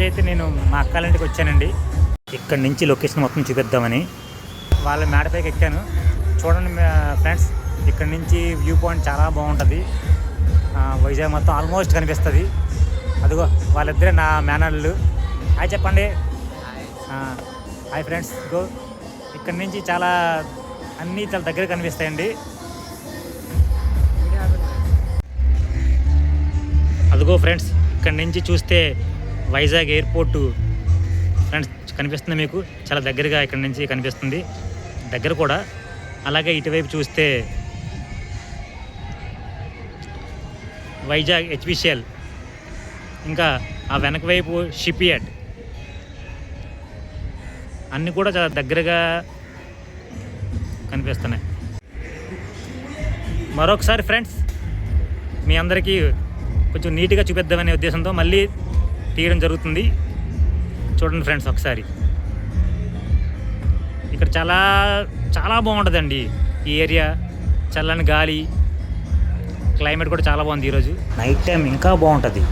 ఈరోజైతే నేను మా అక్కల ఇంటికి వచ్చానండి. ఇక్కడ నుంచి లొకేషన్ మొత్తం చూపిద్దామని వాళ్ళ మేడపైకి ఎక్కాను. చూడండి ఫ్రెండ్స్, ఇక్కడ నుంచి వ్యూ పాయింట్ చాలా బాగుంటుంది. వైజాగ్ మొత్తం ఆల్మోస్ట్ కనిపిస్తుంది. అదిగో వాళ్ళిద్దరే నా మేనల్లు. హాయ్ చెప్పండి. Hi friends. గో ఇక్కడ నుంచి చాలా అన్నీ చాలా దగ్గర కనిపిస్తాయండి. అదిగో ఫ్రెండ్స్, ఇక్కడ నుంచి చూస్తే వైజాగ్ ఎయిర్పోర్టు ఫ్రెండ్స్ కనిపిస్తుంది మీకు. చాలా దగ్గరగా ఇక్కడ నుంచి కనిపిస్తుంది, దగ్గర కూడా. అలాగే ఇటువైపు చూస్తే వైజాగ్ హెచ్పిసిఎల్, ఇంకా ఆ వెనక వైపు షిప్ యార్డ్, అన్నీ కూడా చాలా దగ్గరగా కనిపిస్తున్నాయి. మరొకసారి ఫ్రెండ్స్ మీ అందరికీ కొంచెం నీట్గా చూపిద్దామనే ఉద్దేశంతో మళ్ళీ తీయడం జరుగుతుంది. చూడండి ఫ్రెండ్స్ ఒకసారి. ఇక్కడ చాలా చాలా బాగుంటుందండి ఈ ఏరియా. చల్లని గాలి, క్లైమేట్ కూడా చాలా బాగుంది. ఈరోజు నైట్ టైం ఇంకా బాగుంటుంది.